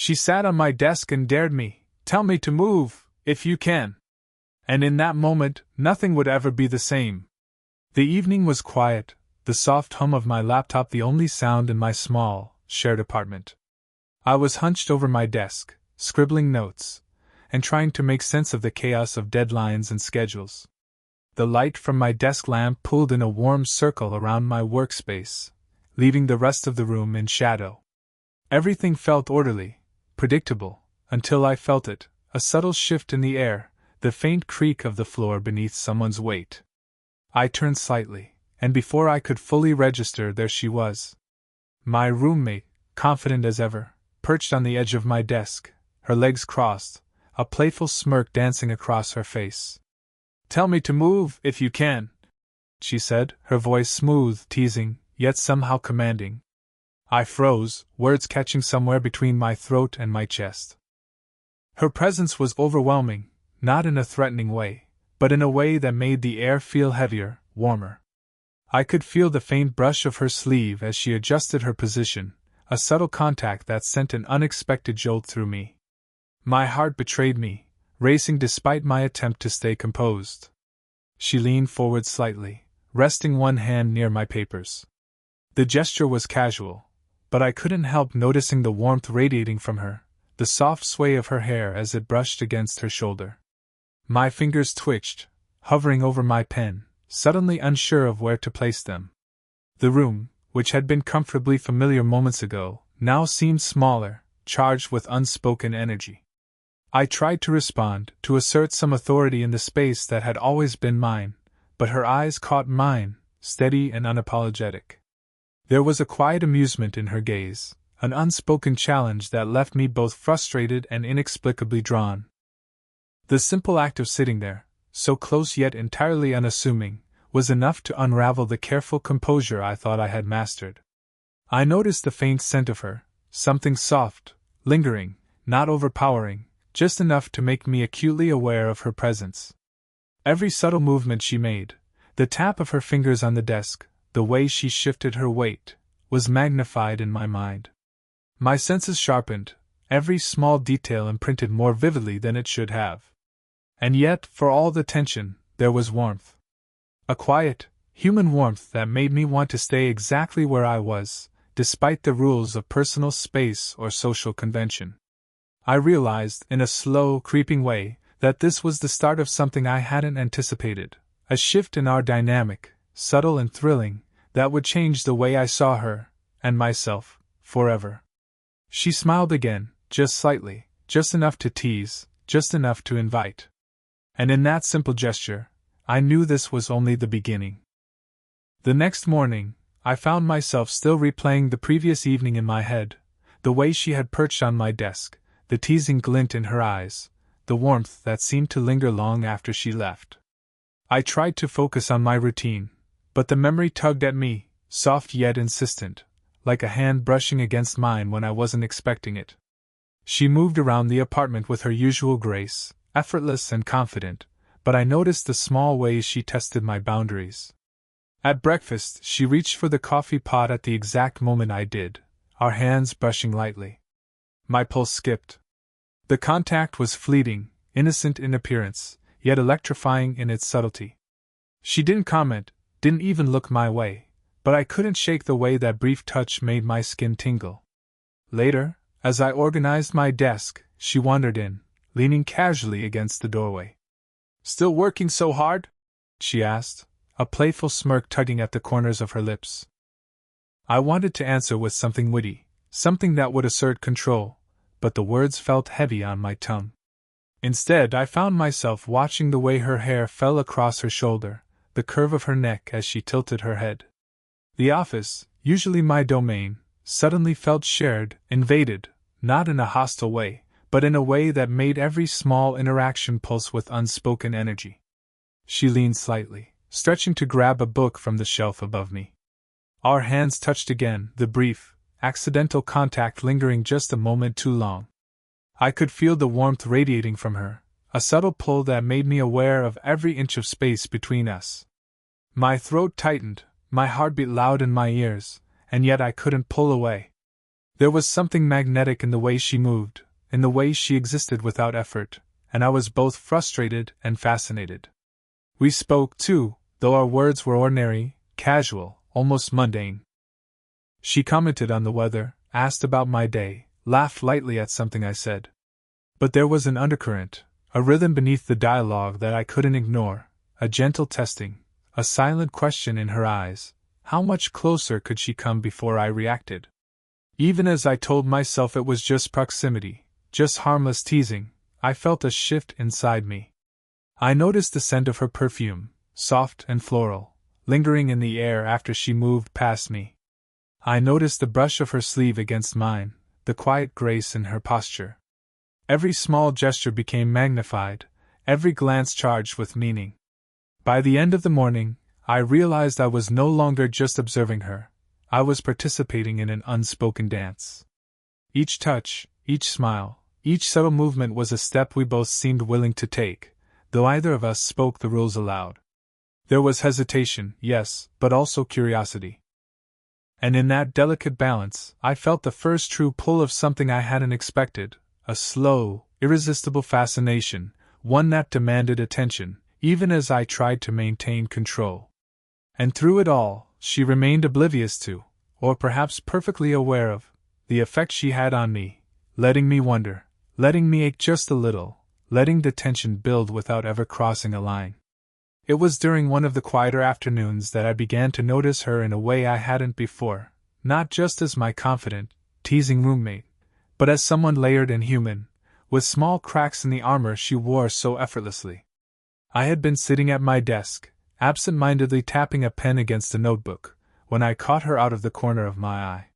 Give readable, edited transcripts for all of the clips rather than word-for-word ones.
She sat on my desk and dared me, "Tell me to move, if you can." And in that moment, nothing would ever be the same. The evening was quiet, the soft hum of my laptop the only sound in my small, shared apartment. I was hunched over my desk, scribbling notes, and trying to make sense of the chaos of deadlines and schedules. The light from my desk lamp pulled in a warm circle around my workspace, leaving the rest of the room in shadow. Everything felt orderly, predictable, until I felt it, a subtle shift in the air, the faint creak of the floor beneath someone's weight. I turned slightly, and before I could fully register, there she was. My roommate, confident as ever, perched on the edge of my desk, her legs crossed, a playful smirk dancing across her face. "Tell me to move, if you can," she said, her voice smooth, teasing, yet somehow commanding. I froze, words catching somewhere between my throat and my chest. Her presence was overwhelming, not in a threatening way, but in a way that made the air feel heavier, warmer. I could feel the faint brush of her sleeve as she adjusted her position, a subtle contact that sent an unexpected jolt through me. My heart betrayed me, racing despite my attempt to stay composed. She leaned forward slightly, resting one hand near my papers. The gesture was casual, but I couldn't help noticing the warmth radiating from her, the soft sway of her hair as it brushed against her shoulder. My fingers twitched, hovering over my pen, suddenly unsure of where to place them. The room, which had been comfortably familiar moments ago, now seemed smaller, charged with unspoken energy. I tried to respond, to assert some authority in the space that had always been mine, but her eyes caught mine, steady and unapologetic. There was a quiet amusement in her gaze, an unspoken challenge that left me both frustrated and inexplicably drawn. The simple act of sitting there, so close yet entirely unassuming, was enough to unravel the careful composure I thought I had mastered. I noticed the faint scent of her, something soft, lingering, not overpowering, just enough to make me acutely aware of her presence. Every subtle movement she made, the tap of her fingers on the desk, the way she shifted her weight, was magnified in my mind. My senses sharpened, every small detail imprinted more vividly than it should have. And yet, for all the tension, there was warmth. A quiet, human warmth that made me want to stay exactly where I was, despite the rules of personal space or social convention. I realized, in a slow, creeping way, that this was the start of something I hadn't anticipated, a shift in our dynamic, subtle and thrilling, that would change the way I saw her, and myself, forever. She smiled again, just slightly, just enough to tease, just enough to invite. And in that simple gesture, I knew this was only the beginning. The next morning, I found myself still replaying the previous evening in my head, the way she had perched on my desk, the teasing glint in her eyes, the warmth that seemed to linger long after she left. I tried to focus on my routine, but the memory tugged at me, soft yet insistent, like a hand brushing against mine when I wasn't expecting it. She moved around the apartment with her usual grace, effortless and confident, but I noticed the small ways she tested my boundaries. At breakfast, she reached for the coffee pot at the exact moment I did, our hands brushing lightly. My pulse skipped. The contact was fleeting, innocent in appearance, yet electrifying in its subtlety. She didn't comment, didn't even look my way, but I couldn't shake the way that brief touch made my skin tingle. Later, as I organized my desk, she wandered in, leaning casually against the doorway. "Still working so hard?" she asked, a playful smirk tugging at the corners of her lips. I wanted to answer with something witty, something that would assert control, but the words felt heavy on my tongue. Instead, I found myself watching the way her hair fell across her shoulder, the curve of her neck as she tilted her head. The office, usually my domain, suddenly felt shared, invaded, not in a hostile way, but in a way that made every small interaction pulse with unspoken energy. She leaned slightly, stretching to grab a book from the shelf above me. Our hands touched again, the brief, accidental contact lingering just a moment too long. I could feel the warmth radiating from her, a subtle pull that made me aware of every inch of space between us. My throat tightened, my heart beat loud in my ears, and yet I couldn't pull away. There was something magnetic in the way she moved, in the way she existed without effort, and I was both frustrated and fascinated. We spoke, too, though our words were ordinary, casual, almost mundane. She commented on the weather, asked about my day, laughed lightly at something I said. But there was an undercurrent, a rhythm beneath the dialogue that I couldn't ignore, a gentle testing, a silent question in her eyes. How much closer could she come before I reacted? Even as I told myself it was just proximity, just harmless teasing, I felt a shift inside me. I noticed the scent of her perfume, soft and floral, lingering in the air after she moved past me. I noticed the brush of her sleeve against mine, the quiet grace in her posture. Every small gesture became magnified, every glance charged with meaning. By the end of the morning, I realized I was no longer just observing her. I was participating in an unspoken dance. Each touch, each smile, each subtle movement was a step we both seemed willing to take, though either of us spoke the rules aloud. There was hesitation, yes, but also curiosity. And in that delicate balance, I felt the first true pull of something I hadn't expected, a slow, irresistible fascination, one that demanded attention, even as I tried to maintain control. And through it all, she remained oblivious to, or perhaps perfectly aware of, the effect she had on me, letting me wonder, letting me ache just a little, letting the tension build without ever crossing a line. It was during one of the quieter afternoons that I began to notice her in a way I hadn't before, not just as my confident, teasing roommate, but as someone layered and human, with small cracks in the armor she wore so effortlessly. I had been sitting at my desk, absent-mindedly tapping a pen against a notebook, when I caught her out of the corner of my eye.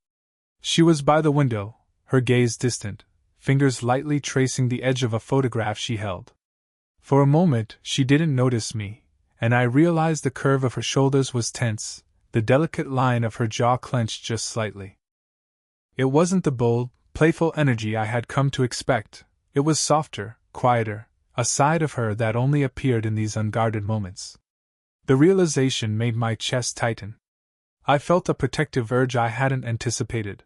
She was by the window, her gaze distant, fingers lightly tracing the edge of a photograph she held. For a moment, she didn't notice me, and I realized the curve of her shoulders was tense, the delicate line of her jaw clenched just slightly. It wasn't the bold, playful energy I had come to expect. It was softer, quieter, a side of her that only appeared in these unguarded moments. The realization made my chest tighten. I felt a protective urge I hadn't anticipated.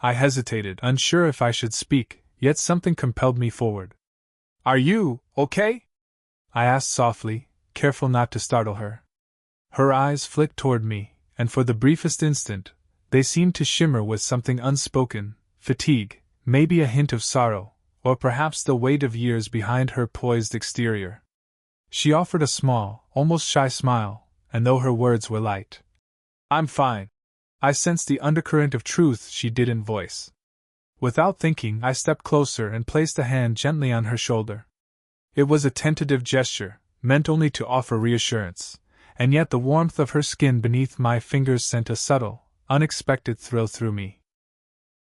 I hesitated, unsure if I should speak, yet something compelled me forward. "Are you okay?" I asked softly, careful not to startle her. Her eyes flicked toward me, and for the briefest instant, they seemed to shimmer with something unspoken, fatigue, maybe a hint of sorrow, or perhaps the weight of years behind her poised exterior. She offered a small, almost shy smile, and though her words were light, "I'm fine," I sensed the undercurrent of truth she didn't voice. Without thinking, I stepped closer and placed a hand gently on her shoulder. It was a tentative gesture, meant only to offer reassurance, and yet the warmth of her skin beneath my fingers sent a subtle, unexpected thrill through me.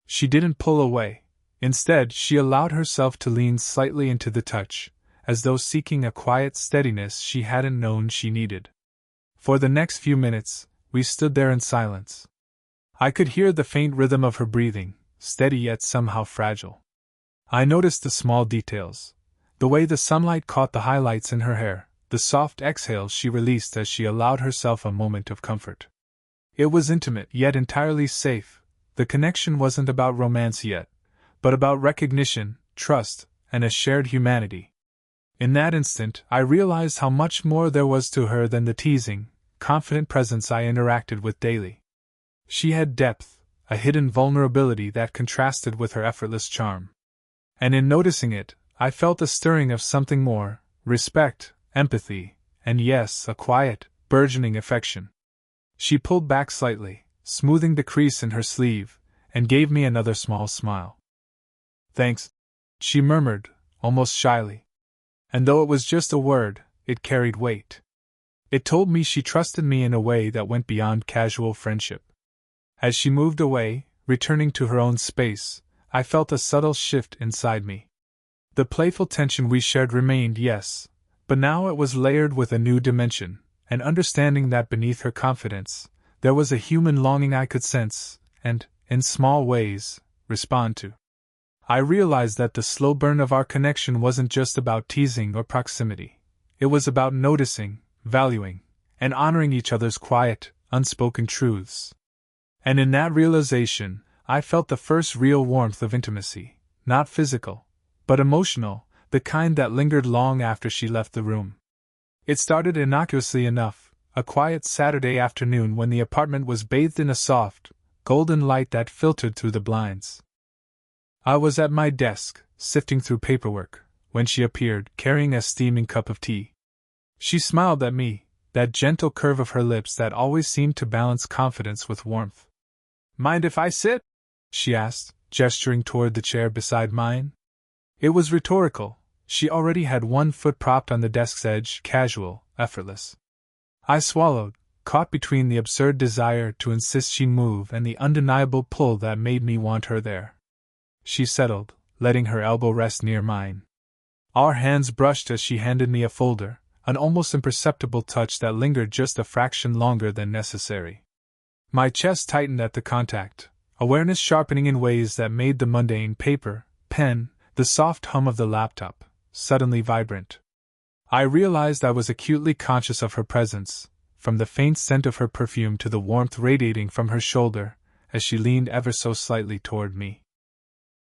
She didn't pull away. Instead, she allowed herself to lean slightly into the touch, as though seeking a quiet steadiness she hadn't known she needed. For the next few minutes, we stood there in silence. I could hear the faint rhythm of her breathing, steady yet somehow fragile. I noticed the small details, the way the sunlight caught the highlights in her hair, the soft exhales she released as she allowed herself a moment of comfort. It was intimate yet entirely safe. The connection wasn't about romance yet, but about recognition, trust, and a shared humanity. In that instant, I realized how much more there was to her than the teasing, confident presence I interacted with daily. She had depth, a hidden vulnerability that contrasted with her effortless charm. And in noticing it, I felt a stirring of something more, respect, empathy, and yes, a quiet, burgeoning affection. She pulled back slightly, smoothing the crease in her sleeve, and gave me another small smile. "Thanks," she murmured, almost shyly. And though it was just a word, it carried weight. It told me she trusted me in a way that went beyond casual friendship. As she moved away, returning to her own space, I felt a subtle shift inside me. The playful tension we shared remained, yes, but now it was layered with a new dimension, an understanding that beneath her confidence, there was a human longing I could sense, and, in small ways, respond to. I realized that the slow burn of our connection wasn't just about teasing or proximity. It was about noticing, valuing, and honoring each other's quiet, unspoken truths. And in that realization, I felt the first real warmth of intimacy, not physical, but emotional, the kind that lingered long after she left the room. It started innocuously enough, a quiet Saturday afternoon when the apartment was bathed in a soft, golden light that filtered through the blinds. I was at my desk, sifting through paperwork, when she appeared, carrying a steaming cup of tea. She smiled at me, that gentle curve of her lips that always seemed to balance confidence with warmth. "Mind if I sit?" she asked, gesturing toward the chair beside mine. It was rhetorical. She already had one foot propped on the desk's edge, casual, effortless. I swallowed, caught between the absurd desire to insist she move and the undeniable pull that made me want her there. She settled, letting her elbow rest near mine. Our hands brushed as she handed me a folder, an almost imperceptible touch that lingered just a fraction longer than necessary. My chest tightened at the contact, awareness sharpening in ways that made the mundane paper, pen, the soft hum of the laptop, suddenly vibrant. I realized I was acutely conscious of her presence, from the faint scent of her perfume to the warmth radiating from her shoulder, as she leaned ever so slightly toward me.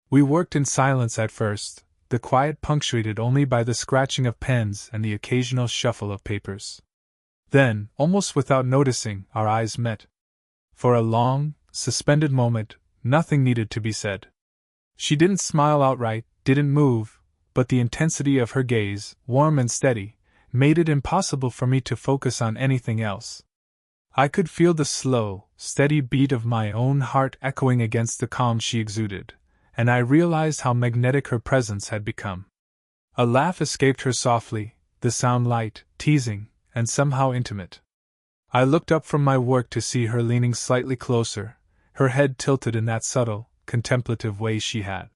We worked in silence at first, the quiet punctuated only by the scratching of pens and the occasional shuffle of papers. Then, almost without noticing, our eyes met. For a long, suspended moment, nothing needed to be said. She didn't smile outright, didn't move, but the intensity of her gaze, warm and steady, made it impossible for me to focus on anything else. I could feel the slow, steady beat of my own heart echoing against the calm she exuded, and I realized how magnetic her presence had become. A laugh escaped her softly, the sound light, teasing, and somehow intimate. I looked up from my work to see her leaning slightly closer, her head tilted in that subtle, contemplative way she had.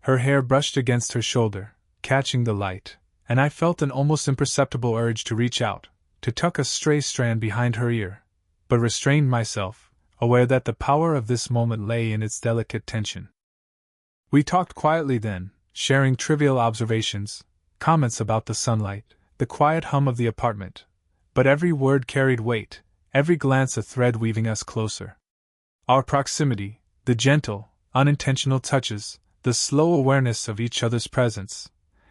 Her hair brushed against her shoulder, catching the light, and I felt an almost imperceptible urge to reach out, to tuck a stray strand behind her ear, but restrained myself, aware that the power of this moment lay in its delicate tension. We talked quietly then, sharing trivial observations, comments about the sunlight, the quiet hum of the apartment, but every word carried weight, every glance a thread weaving us closer. Our proximity, the gentle, unintentional touches, the slow awareness of each other's presence,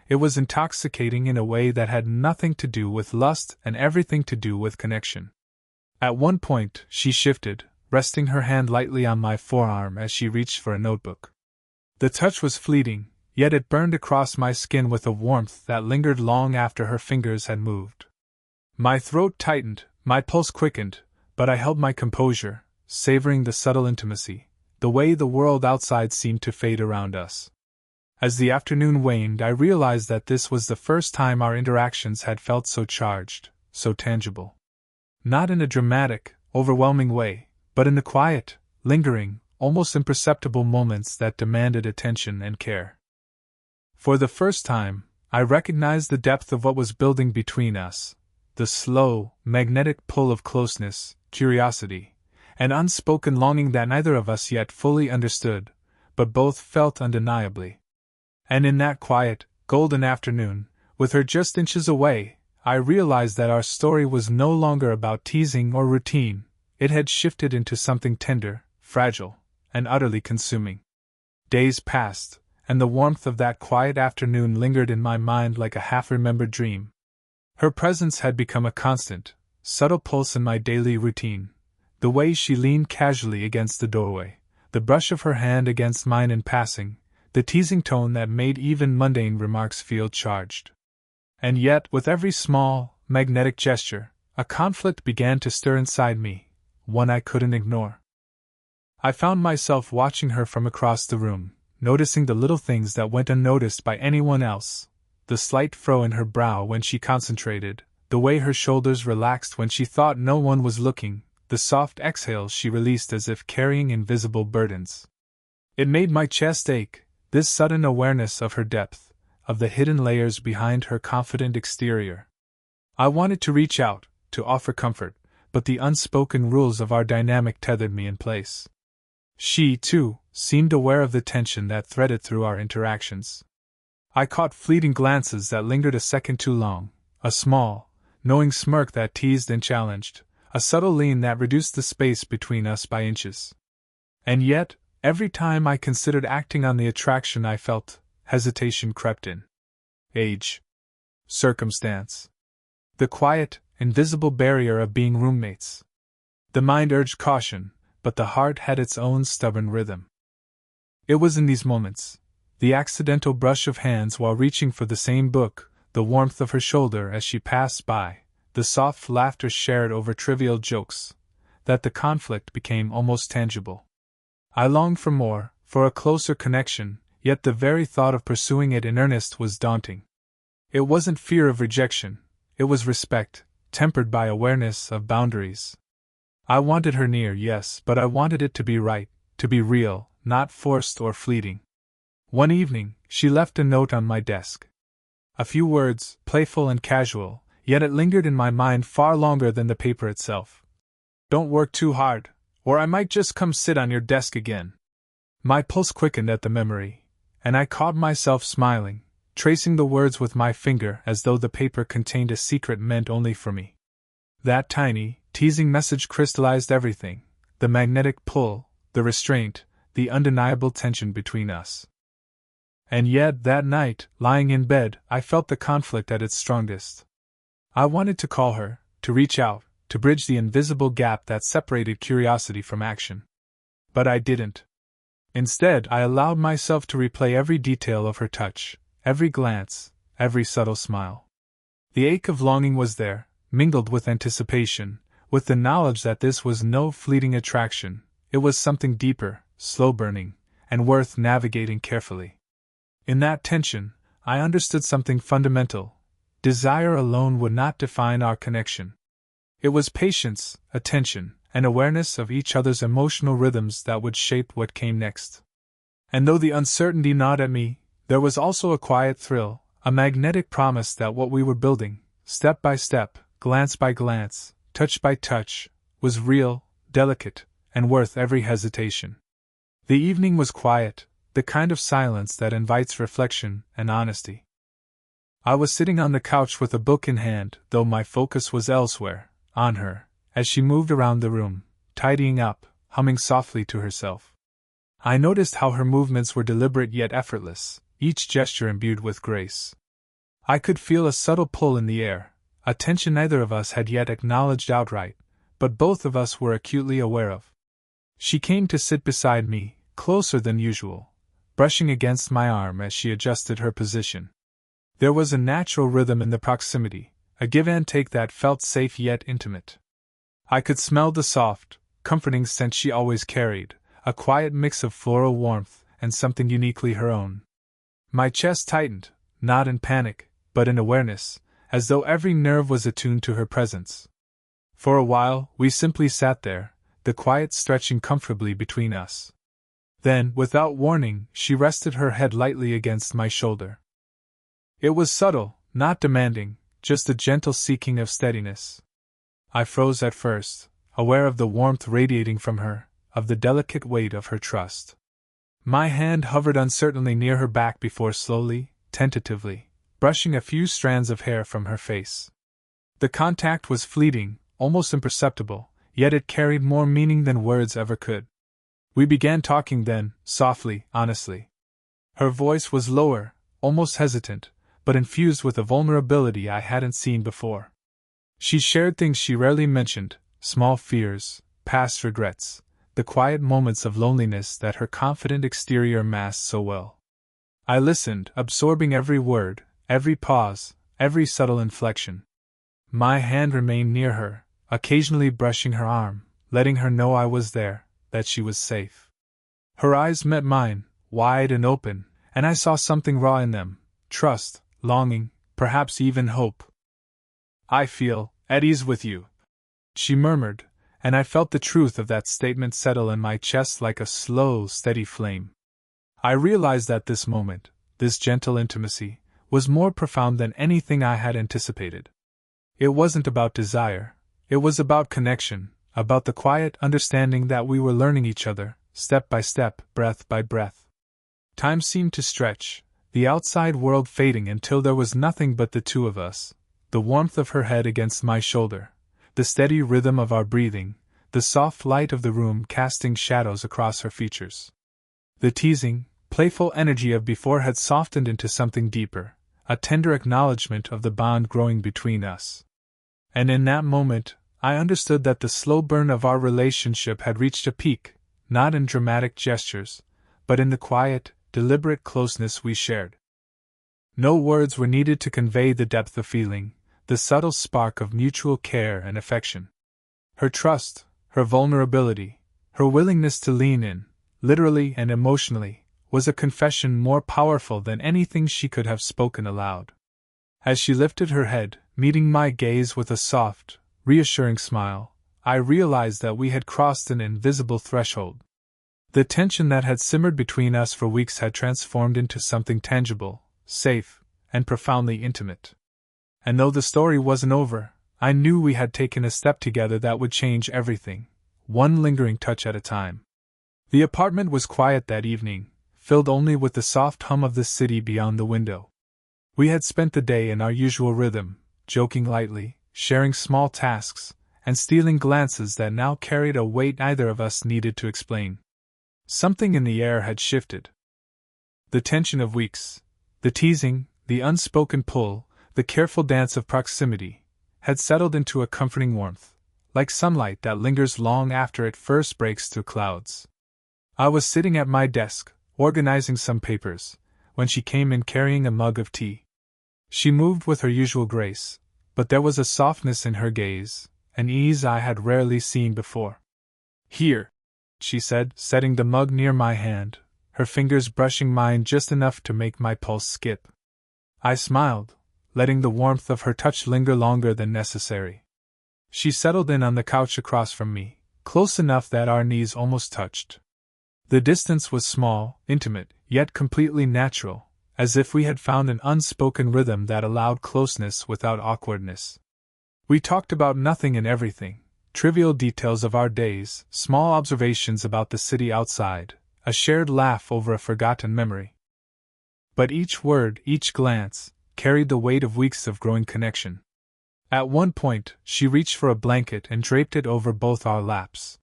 it was intoxicating in a way that had nothing to do with lust and everything to do with connection. At one point, she shifted, resting her hand lightly on my forearm as she reached for a notebook. The touch was fleeting, yet it burned across my skin with a warmth that lingered long after her fingers had moved. My throat tightened, my pulse quickened, but I held my composure, savoring the subtle intimacy, the way the world outside seemed to fade around us. As the afternoon waned, I realized that this was the first time our interactions had felt so charged, so tangible. Not in a dramatic, overwhelming way, but in the quiet, lingering, almost imperceptible moments that demanded attention and care. For the first time, I recognized the depth of what was building between us, the slow, magnetic pull of closeness, curiosity, and unspoken longing that neither of us yet fully understood, but both felt undeniably. And in that quiet, golden afternoon, with her just inches away, I realized that our story was no longer about teasing or routine. It had shifted into something tender, fragile, and utterly consuming. Days passed, and the warmth of that quiet afternoon lingered in my mind like a half-remembered dream. Her presence had become a constant, subtle pulse in my daily routine, the way she leaned casually against the doorway, the brush of her hand against mine in passing, the teasing tone that made even mundane remarks feel charged. And yet, with every small, magnetic gesture, a conflict began to stir inside me, one I couldn't ignore. I found myself watching her from across the room, noticing the little things that went unnoticed by anyone else, the slight frown in her brow when she concentrated, the way her shoulders relaxed when she thought no one was looking, the soft exhales she released as if carrying invisible burdens. It made my chest ache, this sudden awareness of her depth, of the hidden layers behind her confident exterior. I wanted to reach out, to offer comfort, but the unspoken rules of our dynamic tethered me in place. She, too, seemed aware of the tension that threaded through our interactions. I caught fleeting glances that lingered a second too long, a small, knowing smirk that teased and challenged, a subtle lean that reduced the space between us by inches. And yet, Every time I considered acting on the attraction I felt, hesitation crept in. Age. Circumstance. The quiet, invisible barrier of being roommates. The mind urged caution, but the heart had its own stubborn rhythm. It was in these moments, the accidental brush of hands while reaching for the same book, the warmth of her shoulder as she passed by, the soft laughter shared over trivial jokes, that the conflict became almost tangible. I longed for more, for a closer connection, yet the very thought of pursuing it in earnest was daunting. It wasn't fear of rejection, it was respect, tempered by awareness of boundaries. I wanted her near, yes, but I wanted it to be right, to be real, not forced or fleeting. One evening, she left a note on my desk. A few words, playful and casual, yet it lingered in my mind far longer than the paper itself. Don't work too hard, or I might just come sit on your desk again. My pulse quickened at the memory, and I caught myself smiling, tracing the words with my finger as though the paper contained a secret meant only for me. That tiny, teasing message crystallized everything, the magnetic pull, the restraint, the undeniable tension between us. And yet, that night, lying in bed, I felt the conflict at its strongest. I wanted to call her, to reach out, to bridge the invisible gap that separated curiosity from action. But I didn't. Instead, I allowed myself to replay every detail of her touch, every glance, every subtle smile. The ache of longing was there, mingled with anticipation, with the knowledge that this was no fleeting attraction, it was something deeper, slow-burning, and worth navigating carefully. In that tension, I understood something fundamental. Desire alone would not define our connection. It was patience, attention, and awareness of each other's emotional rhythms that would shape what came next. And though the uncertainty gnawed at me, there was also a quiet thrill, a magnetic promise that what we were building, step by step, glance by glance, touch by touch, was real, delicate, and worth every hesitation. The evening was quiet, the kind of silence that invites reflection and honesty. I was sitting on the couch with a book in hand, though my focus was elsewhere, on her, as she moved around the room, tidying up, humming softly to herself. I noticed how her movements were deliberate yet effortless, each gesture imbued with grace. I could feel a subtle pull in the air, a tension neither of us had yet acknowledged outright, but both of us were acutely aware of. She came to sit beside me, closer than usual, brushing against my arm as she adjusted her position. There was a natural rhythm in the proximity, a give and take that felt safe yet intimate. I could smell the soft, comforting scent she always carried, a quiet mix of floral warmth and something uniquely her own. My chest tightened, not in panic, but in awareness, as though every nerve was attuned to her presence. For a while, we simply sat there, the quiet stretching comfortably between us. Then, without warning, she rested her head lightly against my shoulder. It was subtle, not demanding, just a gentle seeking of steadiness. I froze at first, aware of the warmth radiating from her, of the delicate weight of her trust. My hand hovered uncertainly near her back before slowly, tentatively, brushing a few strands of hair from her face. The contact was fleeting, almost imperceptible, yet it carried more meaning than words ever could. We began talking then, softly, honestly. Her voice was lower, almost hesitant, but infused with a vulnerability I hadn't seen before. She shared things she rarely mentioned, small fears, past regrets, the quiet moments of loneliness that her confident exterior masked so well. I listened, absorbing every word, every pause, every subtle inflection. My hand remained near her, occasionally brushing her arm, letting her know I was there, that she was safe. Her eyes met mine, wide and open, and I saw something raw in them, trust, longing, perhaps even hope. "I feel at ease with you," she murmured, and I felt the truth of that statement settle in my chest like a slow, steady flame. I realized that this moment, this gentle intimacy, was more profound than anything I had anticipated. It wasn't about desire, it was about connection, about the quiet understanding that we were learning each other, step by step, breath by breath. Time seemed to stretch, the outside world fading until there was nothing but the two of us, the warmth of her head against my shoulder, the steady rhythm of our breathing, the soft light of the room casting shadows across her features. The teasing, playful energy of before had softened into something deeper, a tender acknowledgement of the bond growing between us. And in that moment, I understood that the slow burn of our relationship had reached a peak, not in dramatic gestures, but in the quiet, deliberate closeness we shared. No words were needed to convey the depth of feeling, the subtle spark of mutual care and affection. Her trust, her vulnerability, her willingness to lean in, literally and emotionally, was a confession more powerful than anything she could have spoken aloud. As she lifted her head, meeting my gaze with a soft, reassuring smile, I realized that we had crossed an invisible threshold. The tension that had simmered between us for weeks had transformed into something tangible, safe, and profoundly intimate. And though the story wasn't over, I knew we had taken a step together that would change everything, one lingering touch at a time. The apartment was quiet that evening, filled only with the soft hum of the city beyond the window. We had spent the day in our usual rhythm, joking lightly, sharing small tasks, and stealing glances that now carried a weight neither of us needed to explain. Something in the air had shifted. The tension of weeks, the teasing, the unspoken pull, the careful dance of proximity, had settled into a comforting warmth, like sunlight that lingers long after it first breaks through clouds. I was sitting at my desk, organizing some papers, when she came in carrying a mug of tea. She moved with her usual grace, but there was a softness in her gaze, an ease I had rarely seen before. "Here," she said, setting the mug near my hand, her fingers brushing mine just enough to make my pulse skip. I smiled, letting the warmth of her touch linger longer than necessary. She settled in on the couch across from me, close enough that our knees almost touched. The distance was small, intimate, yet completely natural, as if we had found an unspoken rhythm that allowed closeness without awkwardness. We talked about nothing and everything, trivial details of our days, small observations about the city outside, a shared laugh over a forgotten memory. But each word, each glance, carried the weight of weeks of growing connection. At one point, she reached for a blanket and draped it over both our laps.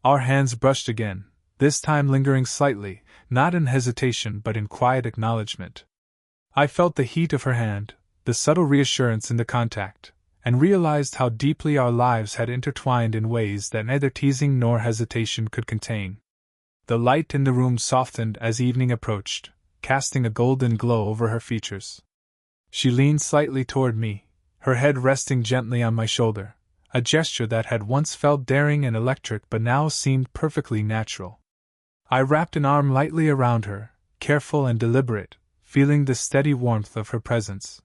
Our hands brushed again, this time lingering slightly, not in hesitation but in quiet acknowledgement. I felt the heat of her hand, the subtle reassurance in the contact, and realized how deeply our lives had intertwined in ways that neither teasing nor hesitation could contain. The light in the room softened as evening approached, casting a golden glow over her features. She leaned slightly toward me, her head resting gently on my shoulder, a gesture that had once felt daring and electric but now seemed perfectly natural. I wrapped an arm lightly around her, careful and deliberate, feeling the steady warmth of her presence.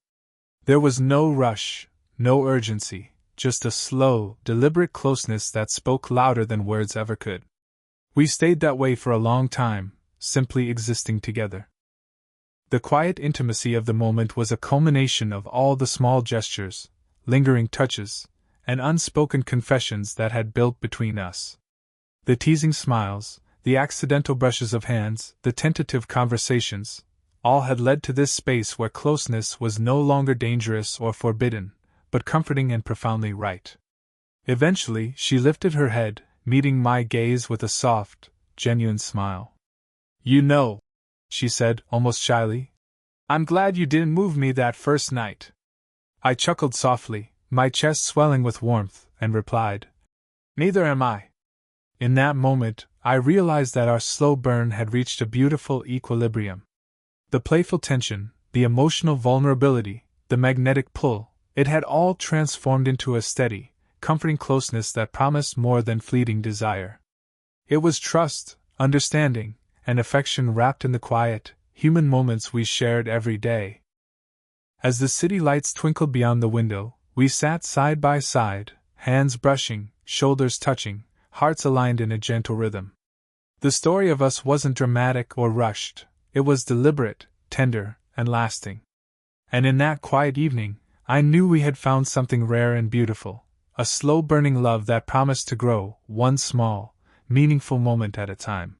There was no rush, no urgency, just a slow, deliberate closeness that spoke louder than words ever could. We stayed that way for a long time, simply existing together. The quiet intimacy of the moment was a culmination of all the small gestures, lingering touches, and unspoken confessions that had built between us. The teasing smiles, the accidental brushes of hands, the tentative conversations, all had led to this space where closeness was no longer dangerous or forbidden, but comforting and profoundly right. Eventually, she lifted her head, meeting my gaze with a soft, genuine smile. "You know," she said, almost shyly, "I'm glad you didn't move me that first night." I chuckled softly, my chest swelling with warmth, and replied, "Neither am I." In that moment, I realized that our slow burn had reached a beautiful equilibrium. The playful tension, the emotional vulnerability, the magnetic pull, it had all transformed into a steady, comforting closeness that promised more than fleeting desire. It was trust, understanding, and affection wrapped in the quiet, human moments we shared every day. As the city lights twinkled beyond the window, we sat side by side, hands brushing, shoulders touching, hearts aligned in a gentle rhythm. The story of us wasn't dramatic or rushed, it was deliberate, tender, and lasting. And in that quiet evening, I knew we had found something rare and beautiful, a slow-burning love that promised to grow, one small, meaningful moment at a time.